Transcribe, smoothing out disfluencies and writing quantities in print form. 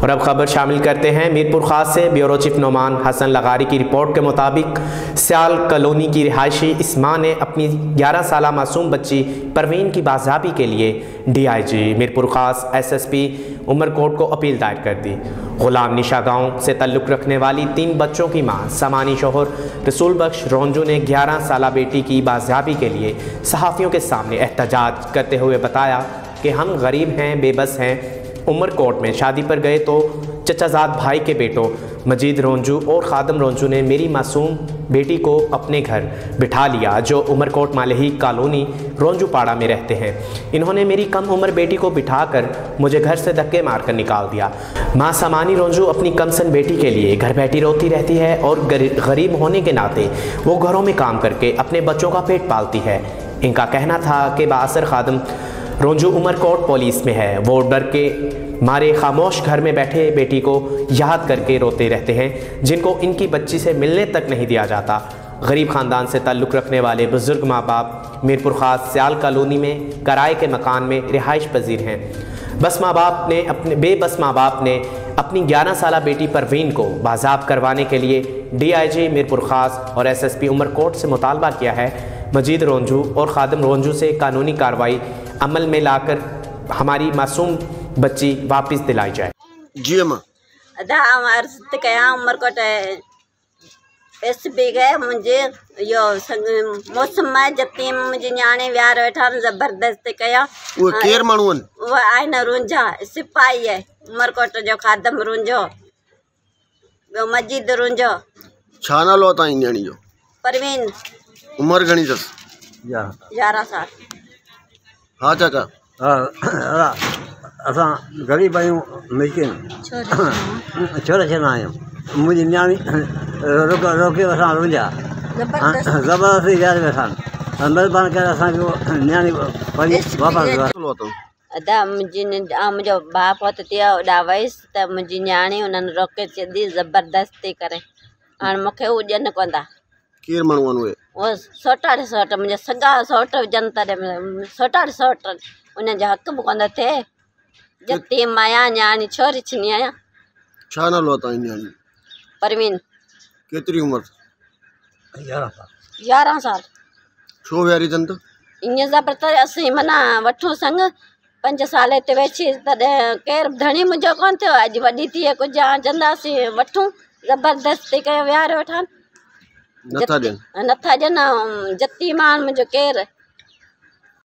और अब खबर शामिल करते हैं मीरपुर खास से। ब्यूरो चीफ नोमान हसन लगारी की रिपोर्ट के मुताबिक सियाल कॉलोनी की रिहायशी इस मां ने अपनी 11 साला मासूम बच्ची परवीन की बाज़ाबी के लिए DIG मीरपुर खास SSP उमरकोट को अपील दायर कर दी। गुलाम निशा गांव से ताल्लुक़ रखने वाली 3 बच्चों की मां समानी शोहर रसूल बख्श रोंजू ने 11 साला बेटी की बाज़ाबी के लिए सहाफ़ियों के सामने एहतजाज करते हुए बताया कि हम गरीब हैं, बेबस हैं। उमरकोट में शादी पर गए तो चचाजाद भाई के बेटों मजीद रोंजू और खादम रोंजू ने मेरी मासूम बेटी को अपने घर बिठा लिया, जो उमरकोट मालही कॉलोनी रोंजू पाड़ा में रहते हैं। इन्होंने मेरी कम उम्र बेटी को बिठाकर मुझे घर से धक्के मारकर निकाल दिया। मां समानी रोंजू अपनी कमसन बेटी के लिए घर बैठी रोती रहती है और गरीब होने के नाते वो घरों में काम करके अपने बच्चों का पेट पालती है। इनका कहना था कि बाअसर खादम रोंजू उमरकोट पुलिस में है, वो डर के मारे खामोश घर में बैठे बेटी को याद करके रोते रहते हैं, जिनको इनकी बच्ची से मिलने तक नहीं दिया जाता। गरीब ख़ानदान से ताल्लुक़ रखने वाले बुज़ुर्ग माँ बाप मीरपुर खास सियाल कॉलोनी में किराए के मकान में रिहाइश पजीर हैं। बेबस माँ बाप ने अपनी 11 साला बेटी परवीन को बाज़ाब करवाने के लिए DIG मीरपुर खास और SSP उमरकोट से मुतालबा किया है मजीद रोंजू और खादम रोंजू से कानूनी कार्रवाई अमल में लाकर हमारी मासूम बच्ची वापस दिलाई जाए। जी अम्मा उमरकोट SSP गए मुझे यो मौसम में जती मुझे न्याणे व्यार वेठा जबरदस्त कया वो केर माण्हुन वो आए न रुंझा सिपाही है उमरकोट जो खादम रुंझो वो मजीद रुंझो छा नालो ताई न्याणी जो परवीन उम्र घणी अथस 11 साल। हाँ चाचा असां ग़रीब आहियूं मिसकिन छोरा छा आहियूं। मुंहिंजी न्याणी रोके असां रुंझा ज़बरदस्ती घर वेठा महिरबानी करे असांखे न्याणी वापसि अदा मुंहिंजो भाउ पुटु थियो होॾां वयसि त मुंहिंजी न्याणी उन्हनि रोके छॾी ज़बरदस्ती करे। हाणे मूंखे उहो ॾियनि कोन था। केर माण्हू आहिनि उहे सोटाड़ी सोट मुंहिंजा सॻा सोट हुजनि तॾहिं सोटाड़ी सोट उनजो हक़ बि कोन थिए। जती माया न्याणी छोरी छिनी आहियां। छा नालो आहे तव्हांजी न्याणी? परवीन। केतिरी उमिरि? 11 साल। छो विहारी अथनि त? ईअं ज़बरदस्ती असीं माना वठूं संग 5 साल हिते वेठी तॾहिं केरु धणी मुंहिंजो कोन थियो। अॼु वॾी थी कुझु चवंदासीं वठूं, ज़बरदस्ती कयो विहारे वठां। नथा ॾियनि जती माण्हू मुंहिंजो केरु